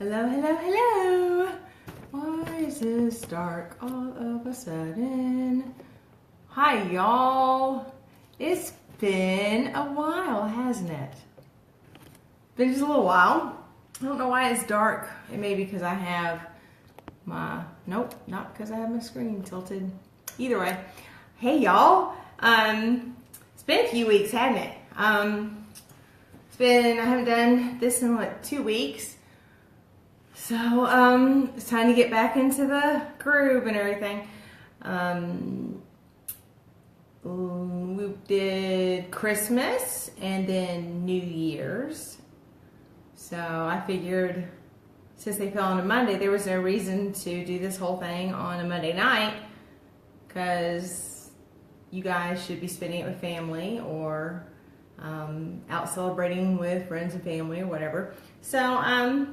Hello, hello, hello. Why is this dark all of a sudden? Hi, y'all. It's been a while, hasn't it? Been just a little while. I don't know why it's dark. It may be because I have my, nope, not because I have my screen tilted. Either way. Hey, y'all. It's been a few weeks, hasn't it? I haven't done this in 2 weeks. So, it's time to get back into the groove and everything. We did Christmas and then New Year's. So I figured since they fell on a Monday, there was no reason to do this whole thing on a Monday night because you guys should be spending it with family or out celebrating with friends and family or whatever. So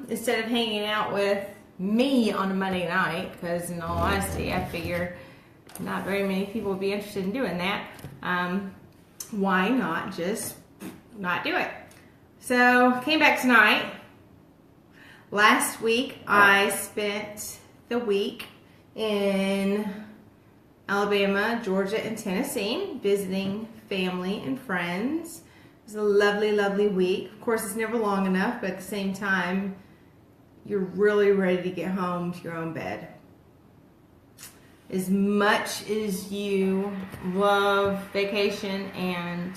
instead of hanging out with me on a Monday night, because in all honesty, I figure not very many people would be interested in doing that, why not just not do it? So came back tonight. Last week I spent the week in Alabama, Georgia, and Tennessee visiting family and friends. It was a lovely, lovely week. Of course, it's never long enough, but at the same time, you're really ready to get home to your own bed. As much as you love vacation and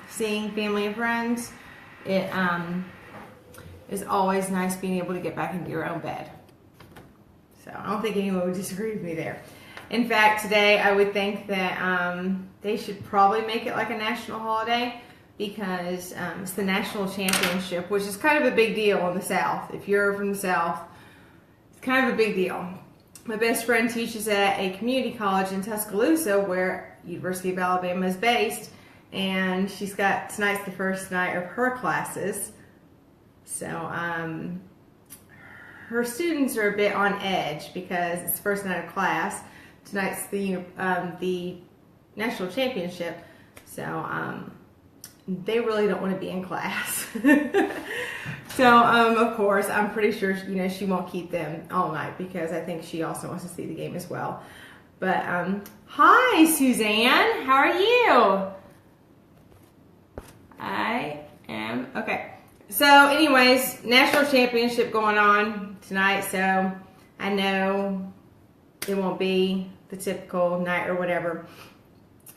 seeing family and friends, it is always nice being able to get back into your own bed. So I don't think anyone would disagree with me there. In fact, today I would think that they should probably make it like a national holiday because it's the national championship, which is kind of a big deal in the South. If you're from the South, it's kind of a big deal. My best friend teaches at a community college in Tuscaloosa where University of Alabama is based, and she's got, tonight's the first night of her classes. So her students are a bit on edge because it's the first night of class. Tonight's the national championship, so they really don't want to be in class. So of course, I'm pretty sure she won't keep them all night because I think she also wants to see the game as well. But hi, Suzanne, how are you? I am okay. So, anyways, national championship going on tonight, so I know it won't be the typical night or whatever.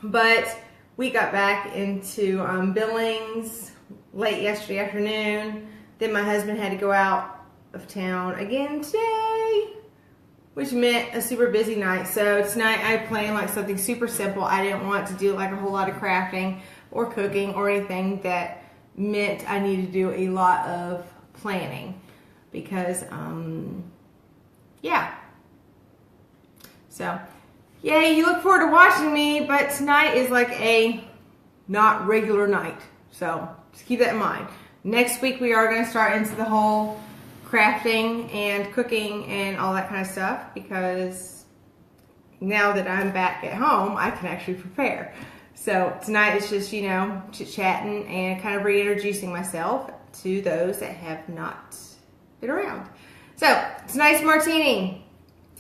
But we got back into Billings late yesterday afternoon. Then my husband had to go out of town again today, which meant a super busy night. So tonight I planned something super simple. I didn't want to do a whole lot of crafting or cooking or anything that meant I needed to do a lot of planning because, yeah. So, yay, you look forward to watching me, but tonight is a not regular night. So, just keep that in mind. Next week we are going to start into the whole crafting and cooking and all that kind of stuff because now that I'm back at home, I can actually prepare. So tonight is just, chit-chatting and kind of reintroducing myself to those that have not been around. So tonight's martini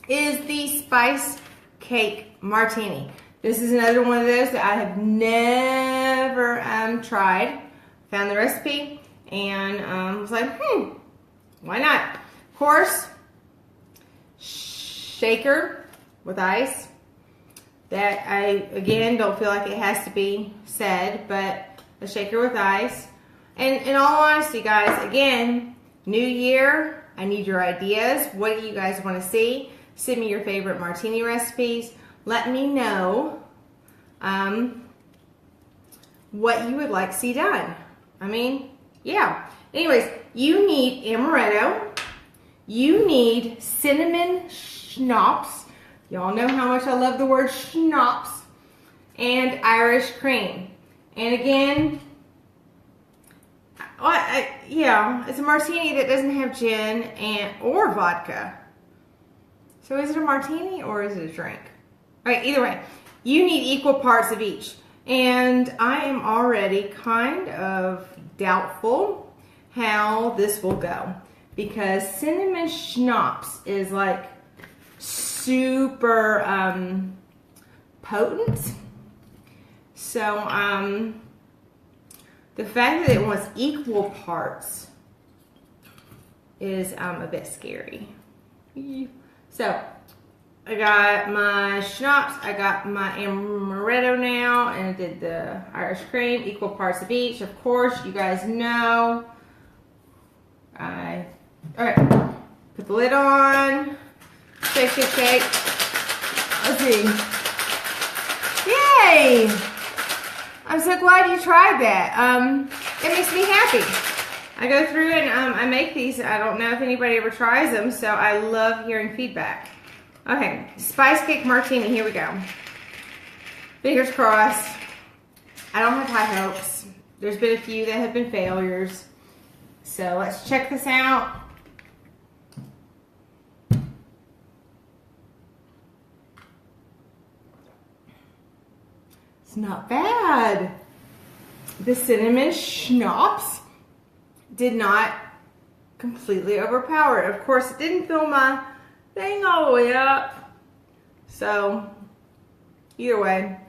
is the Spice Cake Martini. This is another one of those that I have never tried. Found the recipe and was like, why not? Of course, shaker with ice. That I, again, don't feel like it has to be said, but a shaker with ice. And in all honesty, guys, again, new year, I need your ideas. What do you guys want to see? Send me your favorite martini recipes. Let me know what you would like to see done. I mean, yeah. Anyways, you need amaretto. You need cinnamon schnapps. Y'all know how much I love the word schnapps. And Irish cream. And again, it's a martini that doesn't have gin or vodka. So is it a martini or is it a drink? All right, either way, you need equal parts of each. And I am already kind of doubtful how this will go. because cinnamon schnapps is like super potent. So the fact that it wants equal parts is a bit scary. So I got my schnapps, I got my amaretto now, and I did the Irish cream, equal parts of each. Of course, you guys know. All right, put the lid on. Shake, shake, shake. Let's see. Yay! I'm so glad you tried that. It makes me happy. I go through and I make these. I don't know if anybody ever tries them, so I love hearing feedback. Okay, Spice Cake Martini, here we go. Fingers crossed. I don't have high hopes. There's been a few that have been failures. So let's check this out. It's not bad. The cinnamon schnapps did not completely overpower it. Of course, it didn't fill my thing all the way up. So, either way,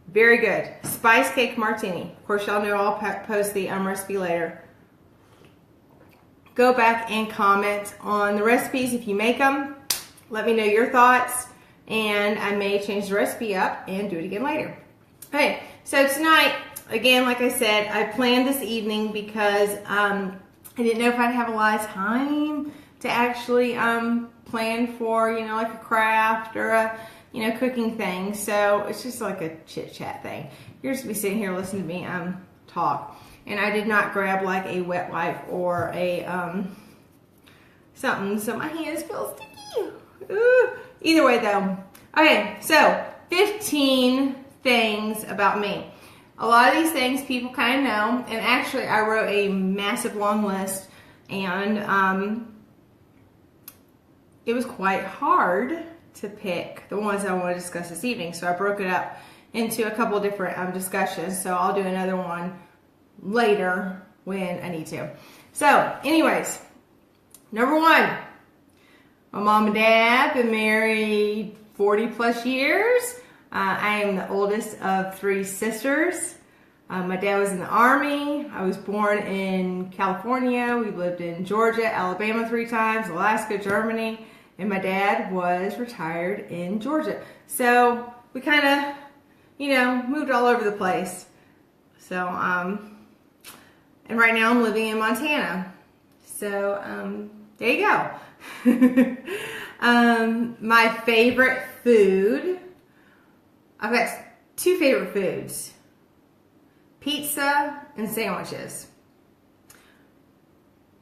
very good. Spice Cake Martini. Of course, y'all know I'll post the recipe later. Go back and comment on the recipes if you make them. Let me know your thoughts, and I may change the recipe up and do it again later. Okay, so tonight, again, like I said, I planned this evening because I didn't know if I'd have a lot of time to actually plan for, you know, like a craft or a, you know, cooking thing. So it's just like a chit chat thing. You're just be sitting here listening to me talk. And I did not grab like a wet wipe or a something, so my hands feel sticky. Ooh. Either way though. Okay, so 15 things about me. A lot of these things people kind of know, and actually I wrote a massive long list, and it was quite hard to pick the ones I want to discuss this evening. So I broke it up into a couple different discussions. So I'll do another one later when I need to. So anyways, number one, my mom and dad been married 40 plus years. I am the oldest of 3 sisters. My dad was in the Army. I was born in California. We lived in Georgia, Alabama 3 times, Alaska, Germany, and my dad was retired in Georgia. So we kind of, you know, moved all over the place. So, and right now I'm living in Montana. So, there you go. My favorite food, I've got 2 favorite foods. Pizza and sandwiches.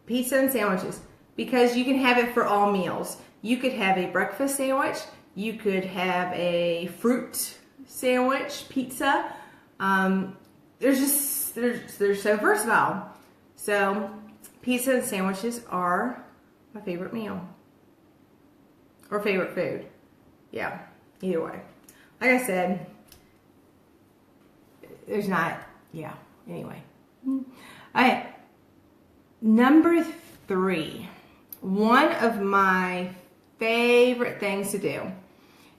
Pizza and sandwiches. Because you can have it for all meals. You could have a breakfast sandwich. You could have a fruit sandwich, pizza. They're so versatile. So pizza and sandwiches are my favorite meal. Or favorite food. Yeah, either way. Like I said, there's not, yeah, anyway. Alright, number 3. One of my favorite things to do.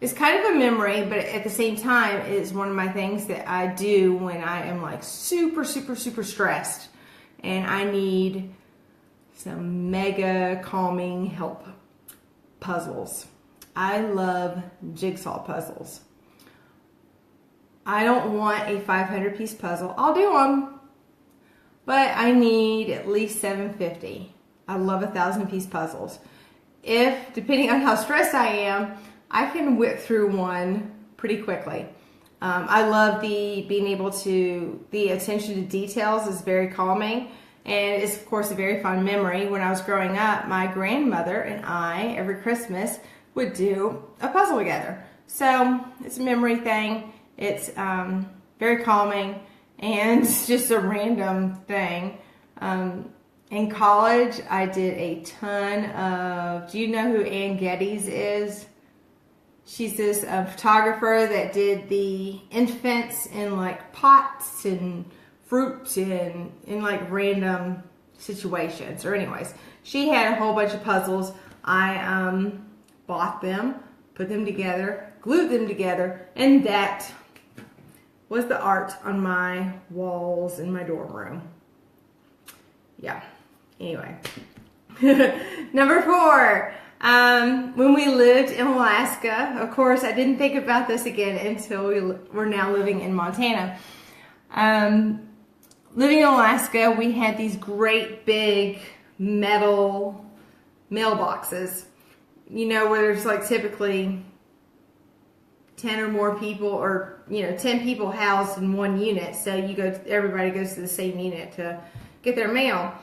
It's kind of a memory, but at the same time, it is one of my things that I do when I am like super stressed and I need some mega calming help. Puzzles. I love jigsaw puzzles. I don't want a 500-piece puzzle. I'll do them, but I need at least 750. I love 1,000-piece puzzles. Depending on how stressed I am, I can whip through one pretty quickly. I love being able to, the attention to details is very calming, and it's of course a very fond memory. When I was growing up, my grandmother and I, every Christmas, would do a puzzle together. So it's a memory thing. It's very calming, and it's just a random thing. In college, I did a ton of, do you know who Ann Geddes is? She's this photographer that did the infants in like pots and fruit and in like random situations. Or anyways, she had a whole bunch of puzzles. I bought them, put them together, glued them together, and that was the art on my walls in my dorm room. Yeah. Anyway. Number 4. When we lived in Alaska, of course, I didn't think about this again until we're now living in Montana. Living in Alaska, we had these great big metal mailboxes, you know, where there's like typically 10 or more people, or 10 people housed in one unit. So everybody goes to the same unit to get their mail.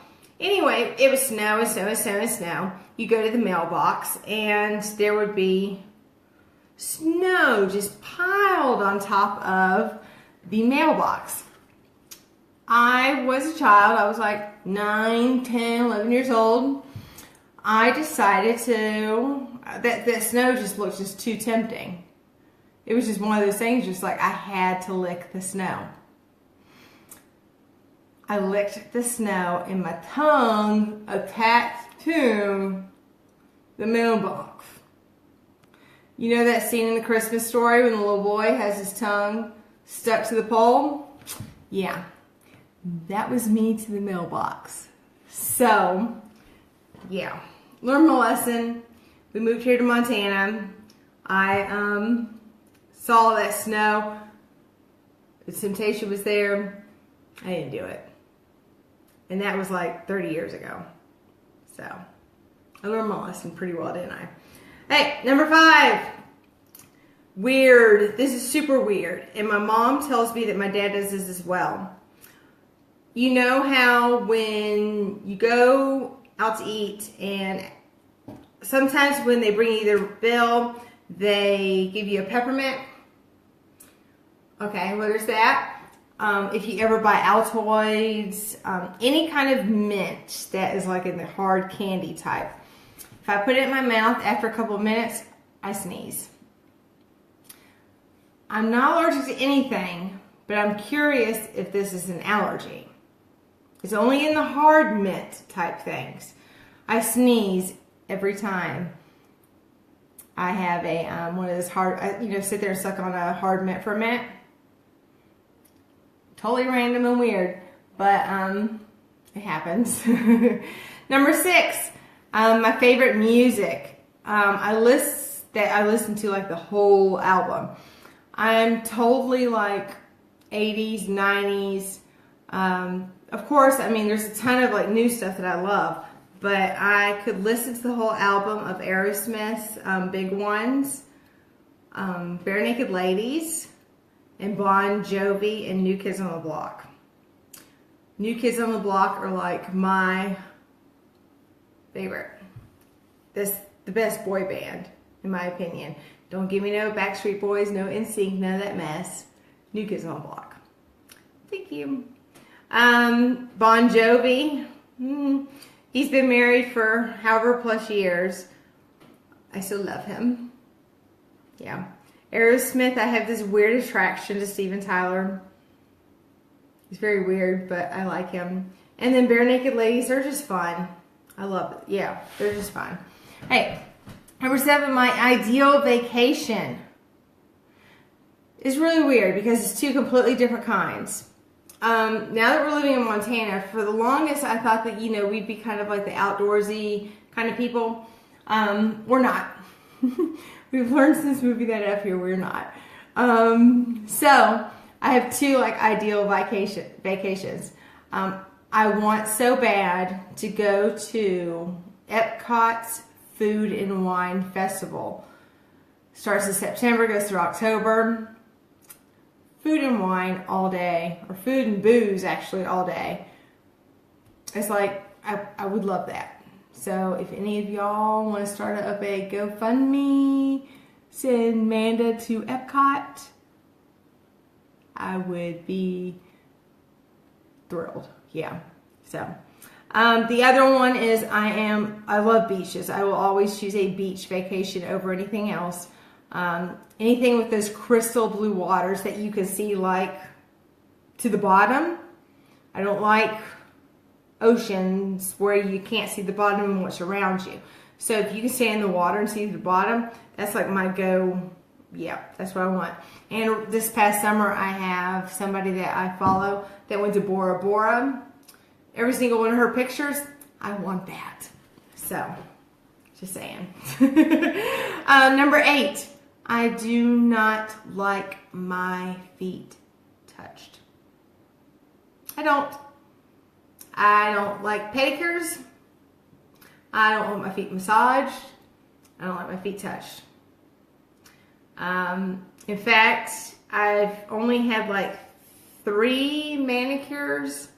Anyway, it was snow and snow and snow and snow. You go to the mailbox and there would be snow just piled on top of the mailbox. I was a child. I was like 9, 10, 11 years old. I decided that snow just looked just too tempting. It was just one of those things, just like I had to lick the snow. I licked the snow and my tongue attached to the mailbox. You know that scene in the Christmas Story when the little boy has his tongue stuck to the pole? Yeah, that was me to the mailbox. So, yeah, learned my lesson. We moved here to Montana. I saw that snow. The temptation was there. I didn't do it. And that was like 30 years ago. So, I learned my lesson pretty well, didn't I? Hey, number 5. Weird. This is super weird. And my mom tells me that my dad does this as well. You know how when you go out to eat and sometimes when they bring you their bill, they give you a peppermint? Okay, well there's that. If you ever buy Altoids, any kind of mint that is like in the hard candy type. If I put it in my mouth after a couple of minutes, I sneeze. I'm not allergic to anything, but I'm curious if this is an allergy. It's only in the hard mint type things. I sneeze every time I have a one of those hard, sit there and suck on a hard mint for a minute. Totally random and weird, but it happens. Number 6, my favorite music. I listen to like the whole album. I'm totally like 80s, 90s. Of course, I mean, there's a ton of like new stuff that I love, but I could listen to the whole album of Aerosmith's big ones, Bare Naked Ladies, and Bon Jovi, and New Kids on the Block. New Kids on the Block are like my favorite. The best boy band, in my opinion. Don't give me no Backstreet Boys, no NSYNC, none of that mess. New Kids on the Block. Thank you. Bon Jovi. He's been married for however plus years. I still love him. Yeah. Aerosmith, I have this weird attraction to Steven Tyler. He's very weird, but I like him. And then Bare Naked Ladies, they're just fun. I love it. Yeah, they're just fun. Hey, number 7, my ideal vacation. It's really weird because it's 2 completely different kinds. Now that we're living in Montana, for the longest I thought that, we'd be kind of like the outdoorsy kind of people. We're not. We've learned since moving that up here, we're not. So I have 2 like ideal vacations. I want so bad to go to Epcot's Food and Wine Festival. Starts in September, goes through October. Food and wine all day, or food and booze actually all day. It's like, I would love that. So if any of y'all want to start up a GoFundMe, send Manda to Epcot, I would be thrilled. Yeah. So the other one is I love beaches. I will always choose a beach vacation over anything else. Anything with those crystal blue waters that you can see like to the bottom. I don't like oceans where you can't see the bottom and what's around you. So if you can stay in the water and see the bottom, that's like my go. Yeah, that's what I want. And this past summer, I have somebody that I follow that went to Bora Bora. Every single one of her pictures, I want that. So, just saying. Number 8, I do not like my feet touched. I don't like pedicures. I don't want my feet massaged. I don't like my feet touched. In fact, I've only had like 3 manicures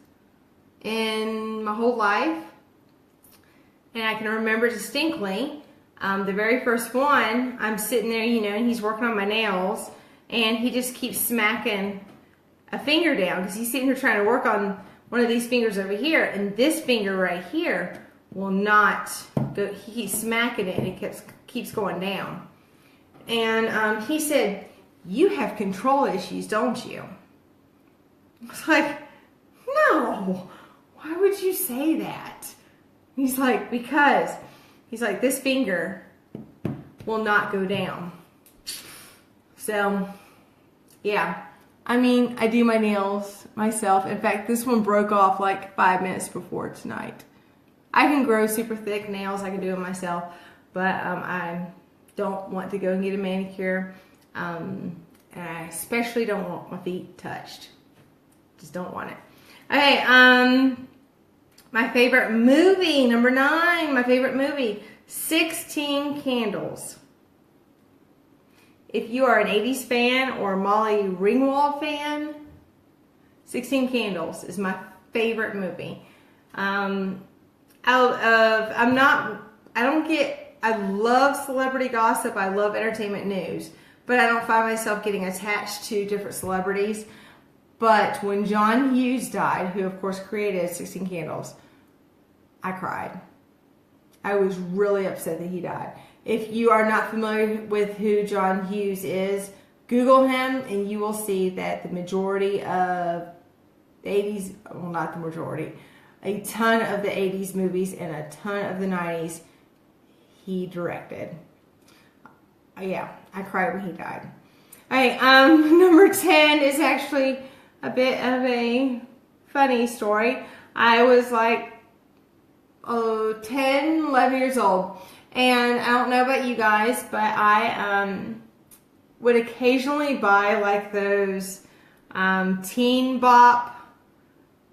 in my whole life. And I can remember distinctly, the very first one, I'm sitting there, and he's working on my nails, and he just keeps smacking a finger down because he's sitting here trying to work on one of these fingers over here, and this finger right here will not go. He keeps smacking it, and it keeps going down. And he said, "You have control issues, don't you?" I was like, "No, why would you say that?" He's like, "Because," he's like, "this finger will not go down." So, yeah. I mean, I do my nails myself. In fact, this one broke off like 5 minutes before tonight. I can grow super thick nails. I can do it myself. But I don't want to go and get a manicure. And I especially don't want my feet touched. Just don't want it. Okay, my favorite movie, number 9, my favorite movie, 16 Candles. If you are an 80s fan or a Molly Ringwald fan, 16 Candles is my favorite movie. I love celebrity gossip. I love entertainment news, but I don't find myself getting attached to different celebrities. But when John Hughes died, who of course created 16 Candles, I cried. I was really upset that he died. If you are not familiar with who John Hughes is, Google him and you will see that the majority of the 80s, well, not the majority, a ton of the 80s movies and a ton of the 90s he directed. Yeah, I cried when he died. All right, number 10 is actually a bit of a funny story. I was like 10, 11 years old. And I don't know about you guys, but I would occasionally buy like those Teen Bop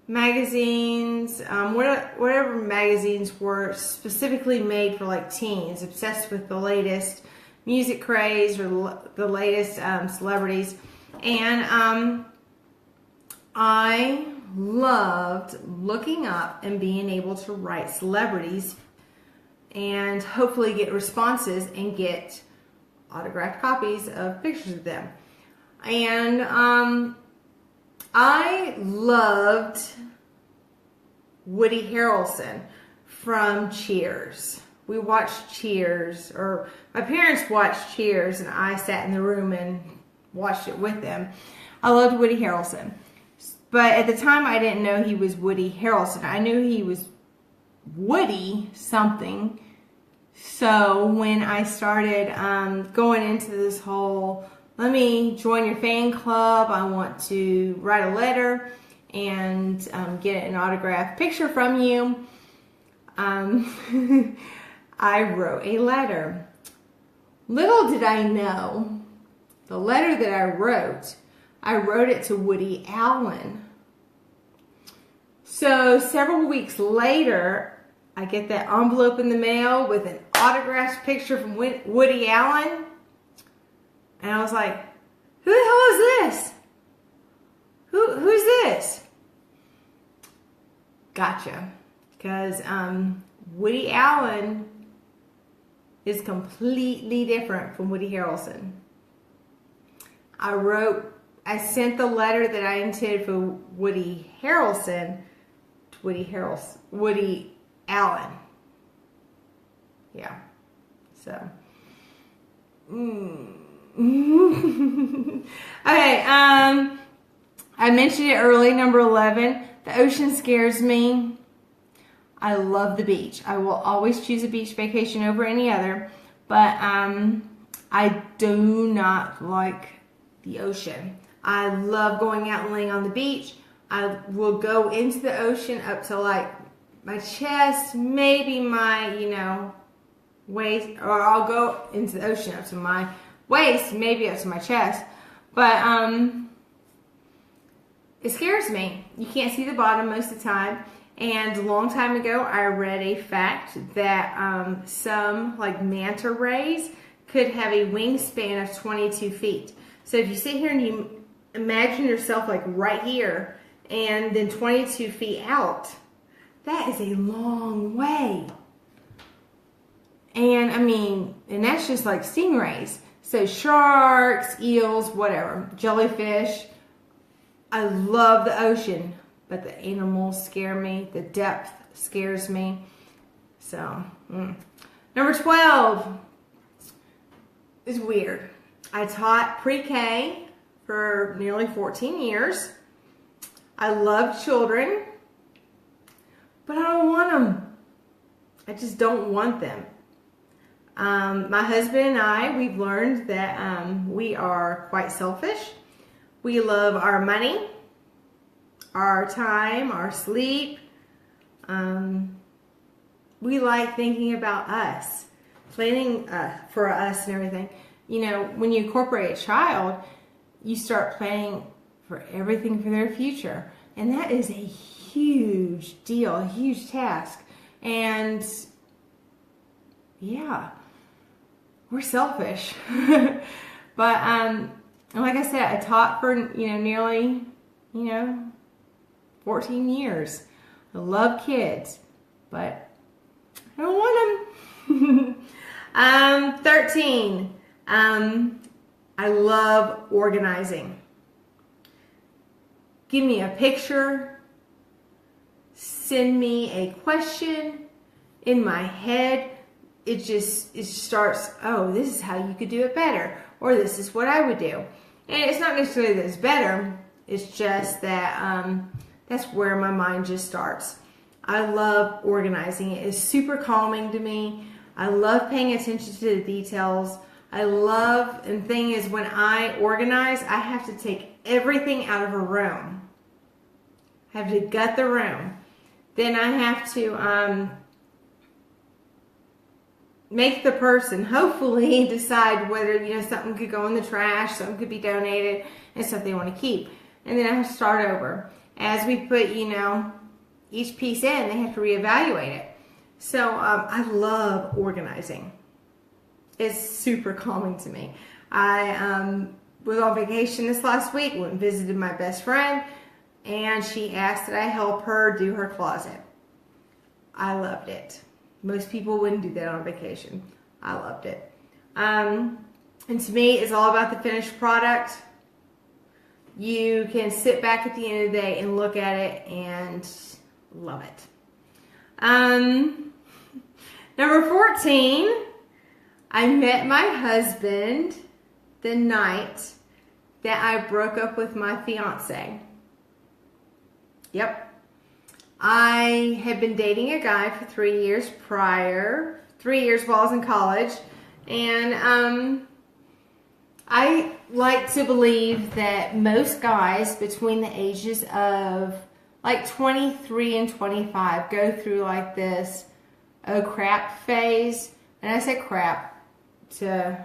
magazines, whatever magazines were specifically made for like teens, obsessed with the latest music craze or the latest celebrities. And I loved looking up and being able to write celebrities and hopefully get responses and get autographed copies of pictures of them. And I loved Woody Harrelson from Cheers. We watched Cheers, or my parents watched Cheers, and I sat in the room and watched it with them. I loved Woody Harrelson. But at the time, I didn't know he was Woody Harrelson. I knew he was Woody something. So when I started going into this whole, let me join your fan club, I want to write a letter and get an autographed picture from you, I wrote a letter. Little did I know, the letter that I wrote it to Woody Allen. So several weeks later, I get that envelope in the mail with an autographed picture from Woody Allen. And I was like, who the hell is this? Who's this? Gotcha. Because Woody Allen is completely different from Woody Harrelson. I sent the letter that I intended for Woody Harrelson to Woody Allen. Yeah. So. Okay. I mentioned it early, number 11. The ocean scares me. I love the beach. I will always choose a beach vacation over any other, but I do not like the ocean. I love going out and laying on the beach. I will go into the ocean up to like my chest, maybe my, waist, or I'll go into the ocean up to my waist, maybe up to my chest. But it scares me. You can't see the bottom most of the time. And a long time ago, I read a fact that some like manta rays could have a wingspan of 22 feet. So if you sit here and you imagine yourself like right here and then 22 feet out, that is a long way. And and that's just like stingrays. So sharks, eels, whatever, jellyfish. I love the ocean, but the animals scare me. The depth scares me. So, Number 12 is weird. I taught pre-K for nearly 14 years. I love children, but I don't want them. I just don't want them. My husband and I, we've learned that we are quite selfish. We love our money, our time, our sleep. We like thinking about us, planning for us and everything. When you incorporate a child, you start planning for everything for their future. And that is a huge deal, a huge task. And yeah, we're selfish. But like I said, I taught for nearly 14 years. I love kids, but I don't want them. 13. I love organizing. Give me a picture. Send me a question in my head. It starts, oh, this is how you could do it better, or this is what I would do. And it's not necessarily that it's better. It's just that that's where my mind just starts. I love organizing. It is super calming to me. I love paying attention to the details. And the thing is, when I organize, I have to take everything out of a room. I have to gut the room. Then I have to make the person hopefully decide whether something could go in the trash, something could be donated, and stuff they want to keep. And then I have to start over. As we put each piece in, they have to reevaluate it. So I love organizing. It's super calming to me. I was on vacation this last week, went and visited my best friend, and she asked that I help her do her closet. I loved it. Most people wouldn't do that on vacation. I loved it. And to me, it's all about the finished product. You can sit back at the end of the day and look at it and love it. Number 14, I met my husband the night that I broke up with my fiance. Yep. I had been dating a guy for 3 years prior, 3 years while I was in college, and I like to believe that most guys between the ages of like 23 and 25 go through like this oh crap phase. And I say crap to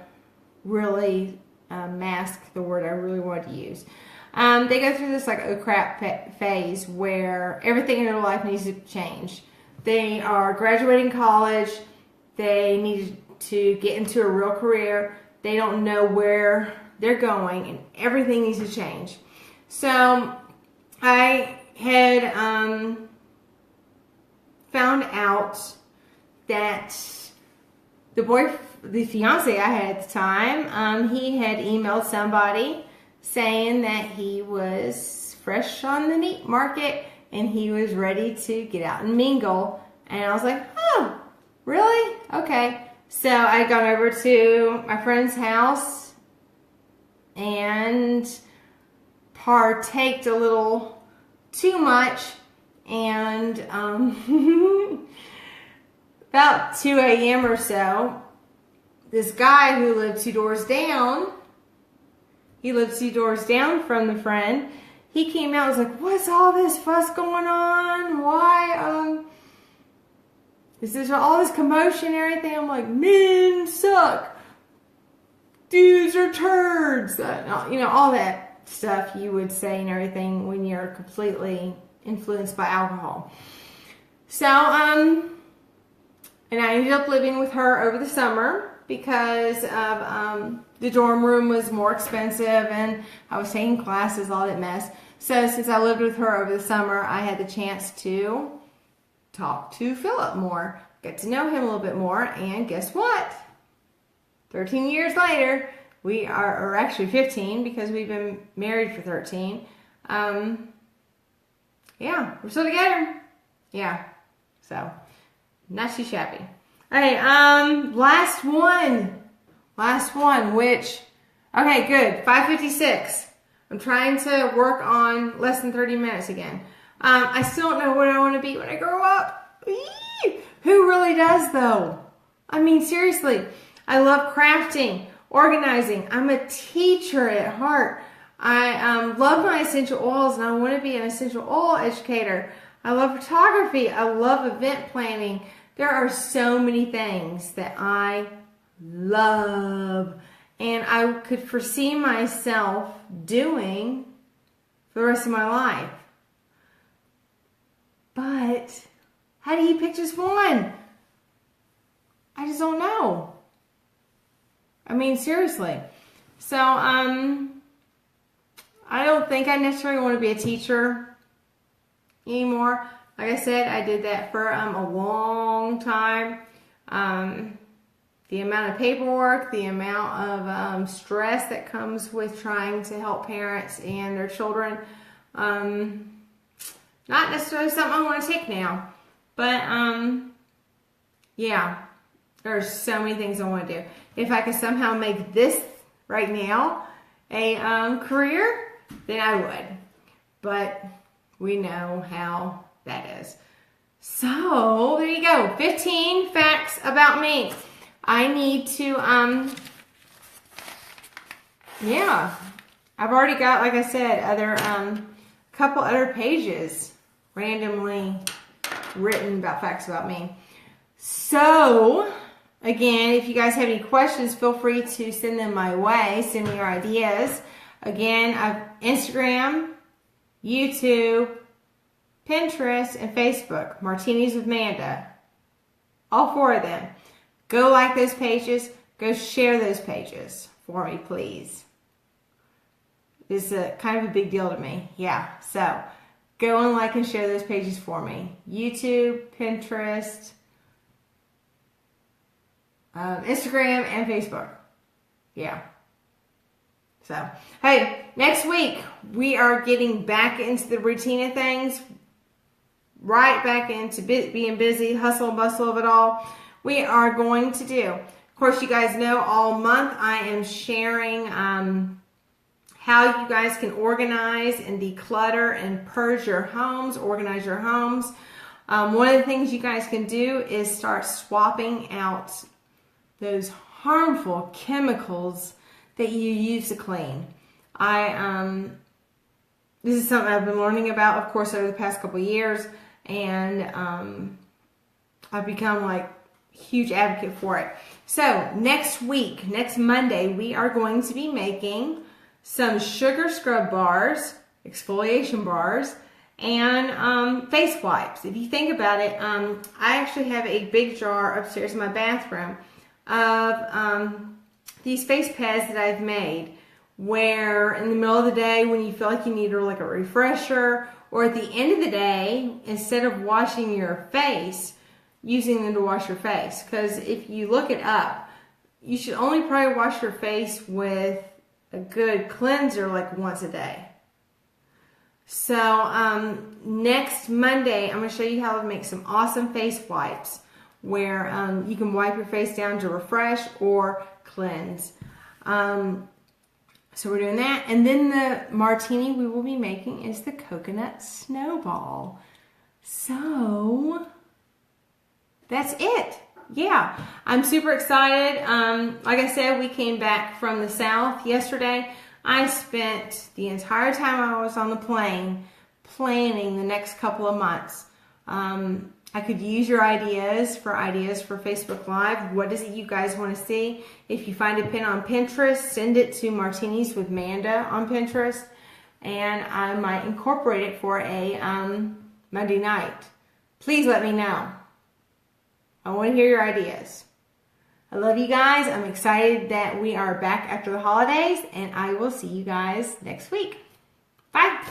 really mask the word I really wanted to use. They go through this like oh crap phase where everything in their life needs to change. They are graduating college. They need to get into a real career. They don't know where they're going, and everything needs to change. So I had found out that the fiance I had at the time, he had emailed somebody saying that he was fresh on the meat market and he was ready to get out and mingle. And I was like, oh, really? Okay. So I had gone over to my friend's house and partaked a little too much, and about 2 a.m. or so, this guy who lived 2 doors down, he lived 2 doors down from the friend, he came out and was like, what's all this fuss going on? Why, is there all this commotion and everything? I'm like, men suck. Dudes are turds. You know, all that stuff you would say and everything when you're completely influenced by alcohol. So, and I ended up living with her over the summer because of the dorm room was more expensive and I was taking classes, all that mess. So since I lived with her over the summer, I had the chance to talk to Philip more, get to know him a little bit more, and guess what? 13 years later, we are, or actually 15 because we've been married for 13. Yeah, we're still together. Yeah, so not too shabby. All right, last one, which, okay, good, 5:56. I'm trying to work on less than 30 minutes again. I still don't know what I want to be when I grow up. Eee! Who really does, though? I mean, seriously, I love crafting, organizing. I'm a teacher at heart. I love my essential oils, and I want to be an essential oil educator. I love photography. I love event planning. There are so many things that I love, and I could foresee myself doing for the rest of my life. But how do you pick just one? I just don't know. I mean, seriously. So, I don't think I necessarily want to be a teacher anymore. Like I said, I did that for a long time. The amount of paperwork, the amount of stress that comes with trying to help parents and their children, not necessarily something I want to take now. But, yeah, there are so many things I want to do. If I could somehow make this right now a career, then I would. But we know how that is. So, there you go. 15 facts about me. I need to, yeah, I've already got, like I said, couple other pages randomly written about facts about me. So, again, if you guys have any questions, feel free to send them my way. Send me your ideas. Again, I've Instagram, YouTube, Pinterest, and Facebook. Martinis with Manda. All 4 of them. Go like those pages. Go share those pages for me, please. This is kind of a big deal to me. Yeah, so go and like and share those pages for me. YouTube, Pinterest, Instagram, and Facebook. Yeah. So, hey, next week we are getting back into the routine of things. Right back into being busy, hustle and bustle of it all. We are going to do, of course, you guys know all month I am sharing how you guys can organize and declutter and purge your homes, organize your homes. One of the things you guys can do is start swapping out those harmful chemicals that you use to clean. This is something I've been learning about, of course, over the past couple of years, and I've become like huge advocate for it. So next week, next Monday, we are going to be making some sugar scrub bars, exfoliation bars, and face wipes. If you think about it, I actually have a big jar upstairs in my bathroom of these face pads that I've made, where in the middle of the day when you feel like you need like a refresher, or at the end of the day, instead of washing your face, using them to wash your face. Because if you look it up, you should only probably wash your face with a good cleanser like once a day. So next Monday, I'm going to show you how to make some awesome face wipes where you can wipe your face down to refresh or cleanse. So we're doing that. And then the martini we will be making is the coconut snowball. So that's it. yeah, I'm super excited. Like I said, we came back from the South yesterday. I spent the entire time I was on the plane planning the next couple of months. I could use your ideas for Facebook Live. What is it you guys want to see? If you find a pin on Pinterest, send it to Martinis with Manda on Pinterest, and I might incorporate it for a Monday night. Please let me know. I want to hear your ideas. I love you guys. I'm excited that we are back after the holidays, and I will see you guys next week. Bye.